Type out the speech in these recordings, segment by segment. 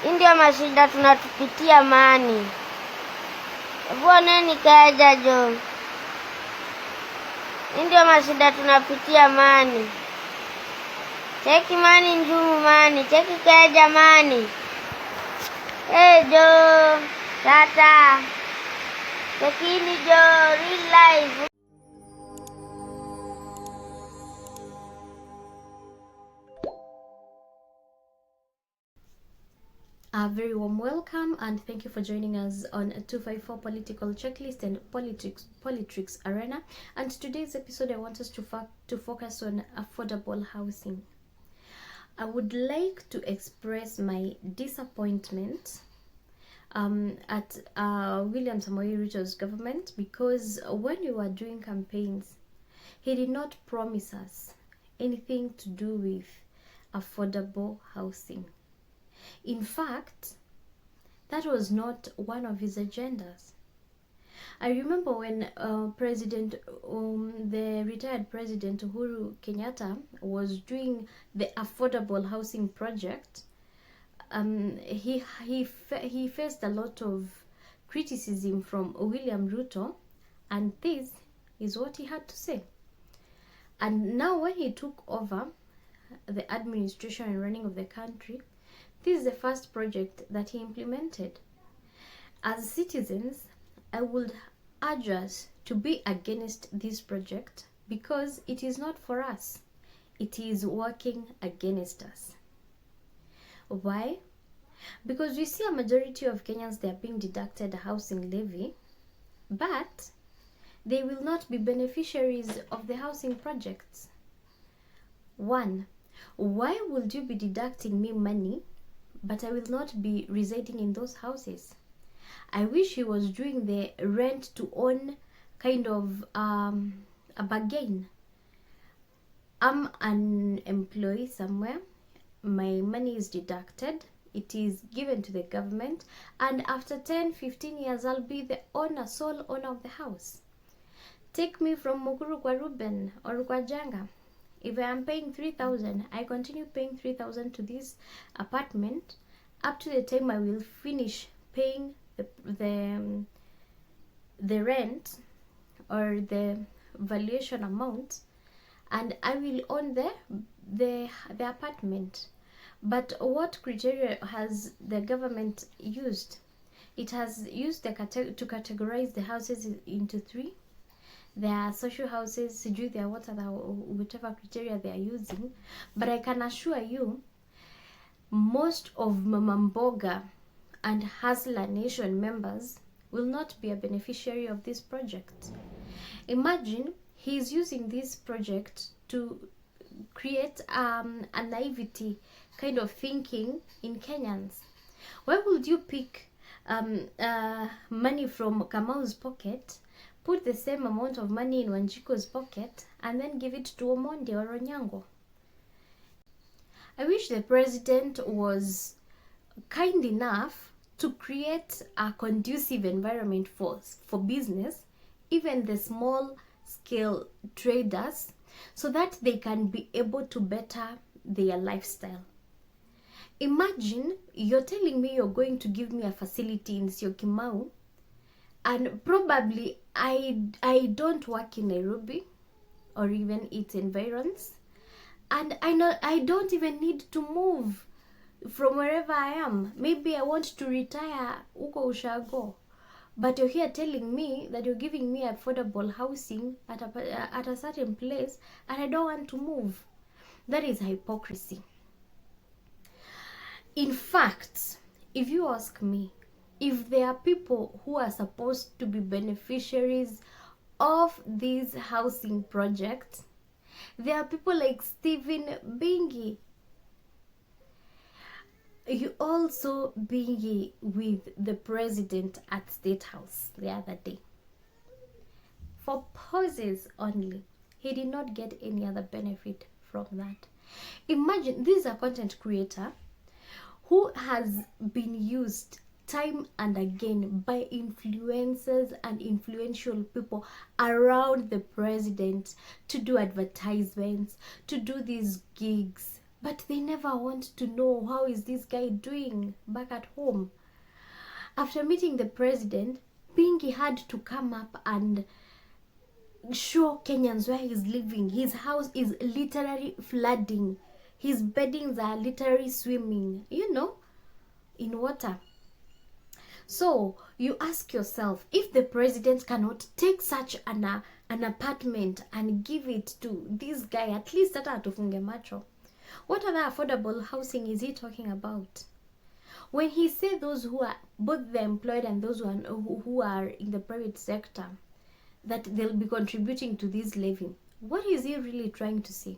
Hii ndio mashida tunatupitia mani. Vuoneni kaja jo. Hii ndio mashida tunapitia mani. Cheki mani njumu mani. Cheki kaja mani. Jo. Tata. Chekini jo. Real life. A very warm welcome and thank you for joining us on 254 Political Checklist and Politics Arena. And today's episode, I want us to focus on affordable housing. I would like to express my disappointment at William Samoei Ruto's government, because when we were doing campaigns, he did not promise us anything to do with affordable housing. In fact, that was not one of his agendas. I remember when the retired President Uhuru Kenyatta was doing the affordable housing project, he faced a lot of criticism from William Ruto, and this is what he had to say. And now when he took over the administration and running of the country, this is the first project that he implemented. As citizens, I would urge us to be against this project because it is not for us. It is working against us. Why? Because we see a majority of Kenyans, they are being deducted a housing levy, but they will not be beneficiaries of the housing projects. One, why would you be deducting me money but I will not be residing in those houses? I wish he was doing the rent to own kind of a bargain. I'm an employee somewhere, my money is deducted, it is given to the government, and after 10-15 years I'll be the sole owner of the house. Take me from Mukuru kwa Ruben or kwa Janga. If I am paying 3,000, I continue paying 3,000 to this apartment up to the time I will finish paying the rent or the valuation amount, and I will own the apartment. But what criteria has the government used? It has used to categorize the houses into three. There are social houses, there are whatever criteria they are using, but I can assure you, most of Mama Mboga and Hustler Nation members will not be a beneficiary of this project. Imagine he is using this project to create a naivety kind of thinking in Kenyans. Why would you pick money from Kamau's pocket, put the same amount of money in Wanjiko's pocket, and then give it to Omondi or Onyango? I wish the president was kind enough to create a conducive environment for business, even the small scale traders, so that they can be able to better their lifestyle. Imagine you're telling me you're going to give me a facility in Syokimau, and probably I don't work in Nairobi or even its environs, and I don't even need to move from wherever I am. Maybe I want to retire uko ushago, but you're here telling me that you're giving me affordable housing at a certain place, and I don't want to move. That is hypocrisy. In fact, if you ask me, if there are people who are supposed to be beneficiaries of these housing projects, there are people like Stephen Bingi. You also Bingi with the president at State House the other day. For poses only. He did not get any other benefit from that. Imagine, this is a content creator who has been used time and again by influencers and influential people around the president to do advertisements, to do these gigs, but they never want to know how is this guy doing back at home. After meeting the president, Pinky had to come up and show Kenyans where he's living. His house is literally flooding. His beddings are literally swimming, in water. So you ask yourself, if the president cannot take such an apartment and give it to this guy, at least hata atufunge macho, what other affordable housing is he talking about? When he said those who are both the employed and those who are in the private sector, that they'll be contributing to this levy, what is he really trying to say?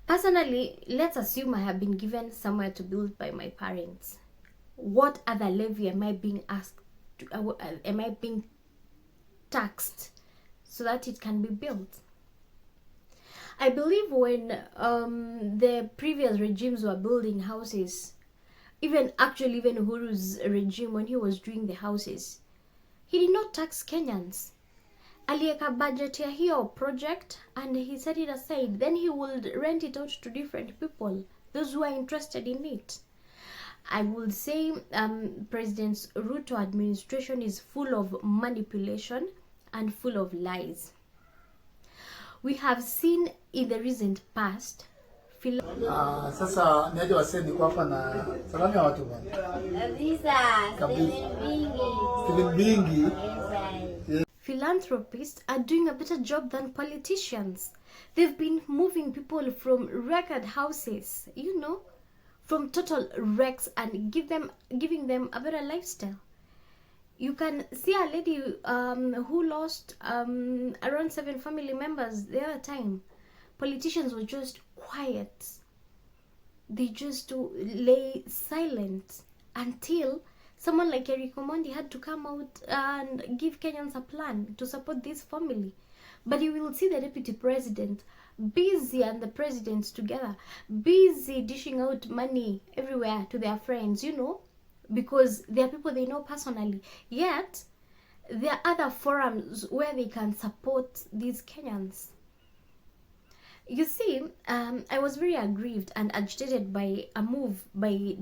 Personally, let's assume I have been given somewhere to build by my parents. What other levy am I being asked to, am I being taxed so that it can be built? I believe when the previous regimes were building houses, even Uhuru's regime, when he was doing the houses, he did not tax Kenyans. Alieka budget ya hiyo project and he set it aside. Then he would rent it out to different people, those who are interested in it. I would say President Ruto administration is full of manipulation and full of lies. We have seen in the recent past sasa niaje wasee, niko hapa na salamu ya watu bwana. Steven Bingi. Philanthropists are doing a better job than politicians. They've been moving people from record houses, from total wrecks, and giving them a better lifestyle. You can see a lady who lost around 7 family members the other time. Politicians were just quiet. They just lay silent until someone like Eric Omondi had to come out and give Kenyans a plan to support this family. But you will see the deputy president busy and the presidents together, busy dishing out money everywhere to their friends, because they are people they know personally. Yet, there are other forums where they can support these Kenyans. You see, I was very aggrieved and agitated by a move by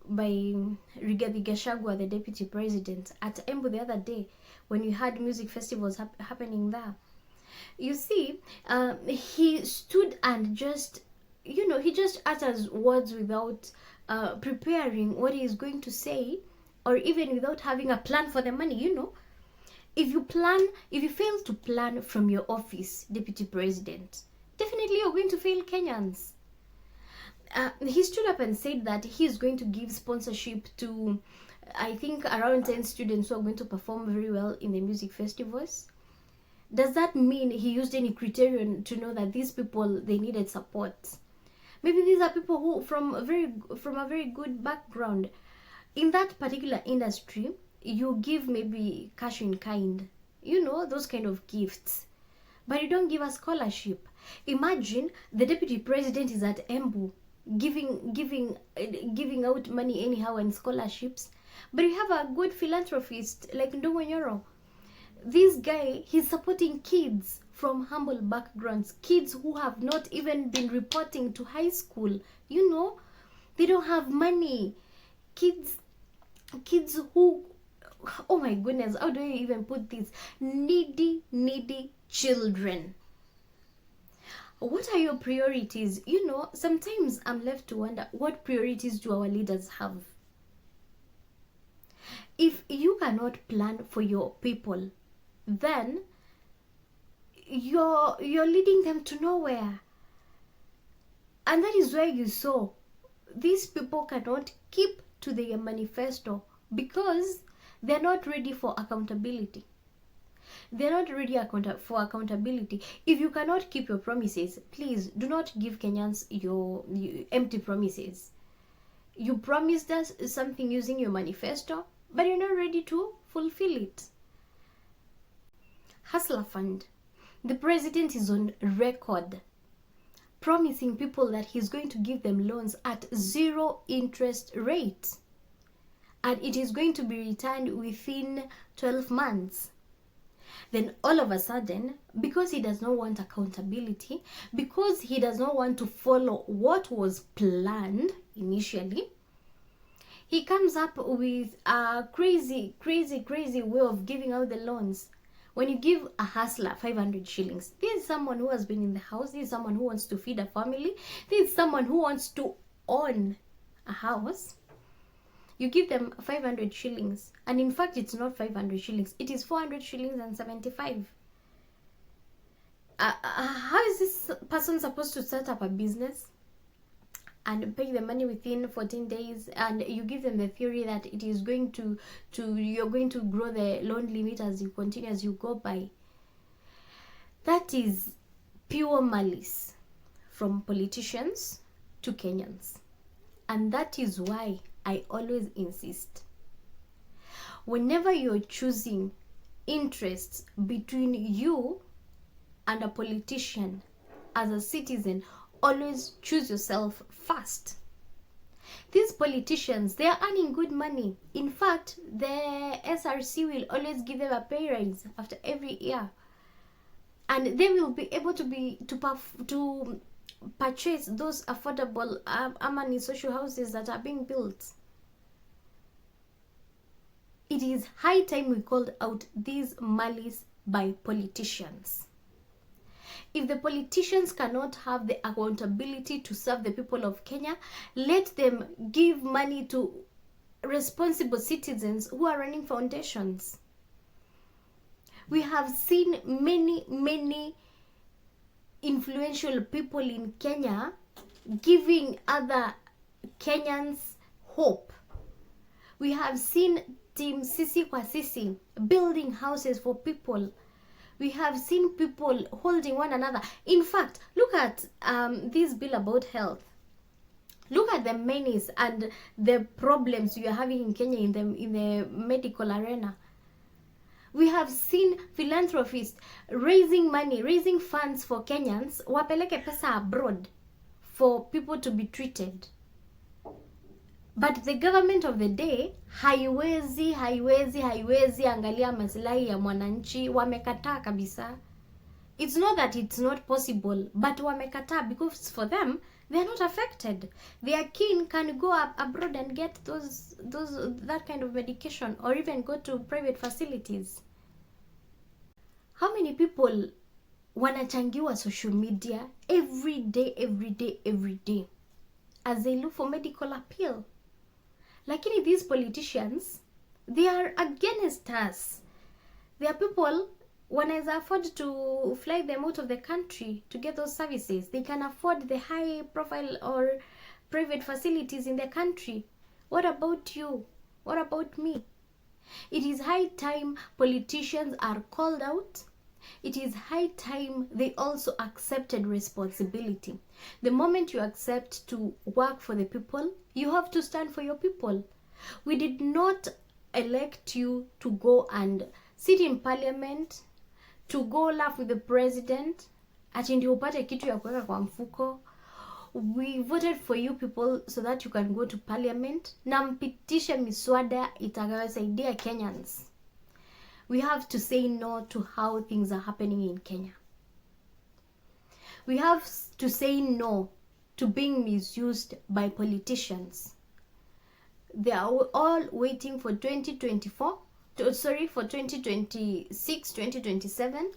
Rigathi Gachagua, the deputy president, at Embu the other day when we had music festivals happening there. You see, he stood and just, he just utters words without preparing what he is going to say, or even without having a plan for the money, If you fail to plan from your office, deputy president, definitely you're going to fail Kenyans. He stood up and said that he's going to give sponsorship to, I think, around 10 students who are going to perform very well in the music festivals. Does that mean he used any criterion to know that these people, they needed support? Maybe these are people who from a very good background. In that particular industry, you give maybe cash in kind, those kind of gifts, but you don't give a scholarship. Imagine the deputy president is at Embu giving out money anyhow and scholarships, but you have a good philanthropist like Ndongo Nyoro. This guy, he's supporting kids from humble backgrounds, kids who have not even been reporting to high school. They don't have money. Kids who, oh my goodness, how do I even put this? Needy children. What are your priorities? Sometimes I'm left to wonder, what priorities do our leaders have? If you cannot plan for your people, then you're leading them to nowhere. And that is why you saw these people cannot keep to their manifesto, because they're not ready for accountability. They're not ready for accountability. If you cannot keep your promises, please do not give Kenyans your empty promises. You promised us something using your manifesto, but you're not ready to fulfill it. Hustler Fund. The president is on record promising people that he's going to give them loans at 0 interest rate, and it is going to be returned within 12 months. Then all of a sudden, because he does not want accountability, because he does not want to follow what was planned initially, he comes up with a crazy way of giving out the loans. When you give a hustler 500 shillings, this is someone who has been in the house, this is someone who wants to feed a family, this is someone who wants to own a house. You give them 500 shillings, and in fact it's not 500 shillings, it is 400 shillings and 75. How is this person supposed to set up a business and pay the money within 14 days, and you give them the theory that it is going to you're going to grow the loan limit as you continue, as you go by? That is pure malice from politicians to Kenyans. And that is why I always insist, whenever you're choosing interests between you and a politician, as a citizen, always choose yourself first. These politicians, they are earning good money. In fact, the SRC will always give them a pay raise after every year, and they will be able to purchase those affordable Amani social houses that are being built. It is high time we called out these malice by politicians. If the politicians cannot have the accountability to serve the people of Kenya, let them give money to responsible citizens who are running foundations. We have seen many influential people in Kenya giving other Kenyans hope. We have seen Team Sisi kwa Sisi building houses for people. We have seen people holding one another. In fact, look at this bill about health. Look at the menace and the problems we are having in Kenya in the medical arena. We have seen philanthropists raising money, raising funds for Kenyans, wapeleke pesa abroad for people to be treated. But the government of the day haiwezi angalia maslahi ya mwananchi. Wamekataa kabisa. It's not that it's not possible, but wamekataa because for them they are not affected. Their kin can go abroad and get that kind of medication, or even go to private facilities. How many people wanachangiwa social media every day as they look for medical appeal? Lakini these politicians, they are against us. There are people, wanaweza afford to fly them out of the country to get those services. They can afford the high profile or private facilities in the country. What about you? What about me? It is high time politicians are called out. It is high time they also accepted responsibility. The moment you accept to work for the people, you have to stand for your people. We did not elect you to go and sit in parliament, to go laugh with the president, ati ndio upate kitu ya kuweka kwa mfuko. We voted for you people so that you can go to parliament na mpitishe miswada itakayosaidia Kenyans. We have to say no to how things are happening in Kenya. We have to say no to being misused by politicians. They are all waiting for 2026, 2027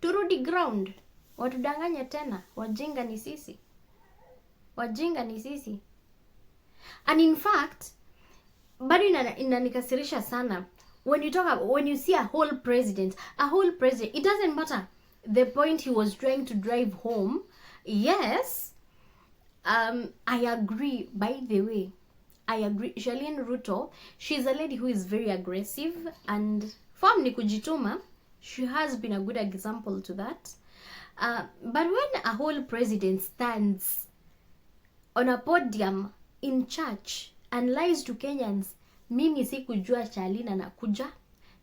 turudi ground. Watudanganya tena. Wajinga ni sisi. And in fact, bado inanikasirisha sana when you see a whole president, it doesn't matter the point he was trying to drive home. Yes, I agree. By the way, I agree. Ruto, she's a lady who is very aggressive and form ni kujituma. She has been a good example to that. But when a whole president stands on a podium in church and lies to Kenyans, mimi sikujua Charlene anakuja,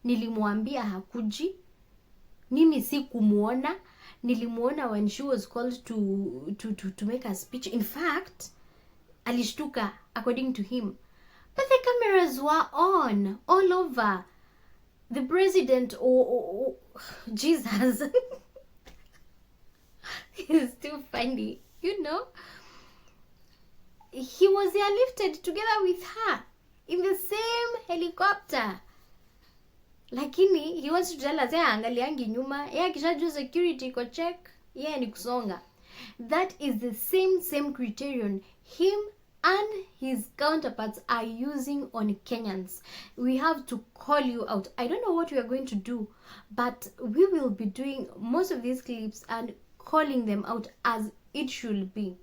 nilimwambia hakuji, mimi sikumuona, nilimuona when she was called to make a speech. In fact, alishtuka according to him. But the cameras were on all over. the president or Jesus is too funny, you know. He was airlifted together with her in the same helicopter, lakini he wants to tell us angaliangi nyuma, akishajua security iko check, ni kusonga. That is the same criterion him and his counterparts are using on Kenyans. We have to call you out. I don't know what we are going to do, but we will be doing most of these clips and calling them out as it should be.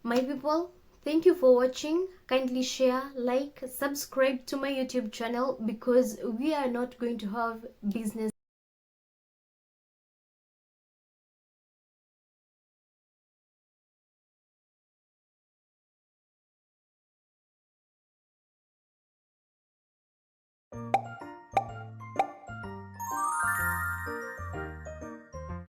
My people, thank you for watching. Kindly share, like, subscribe to my YouTube channel, because we are not going to have business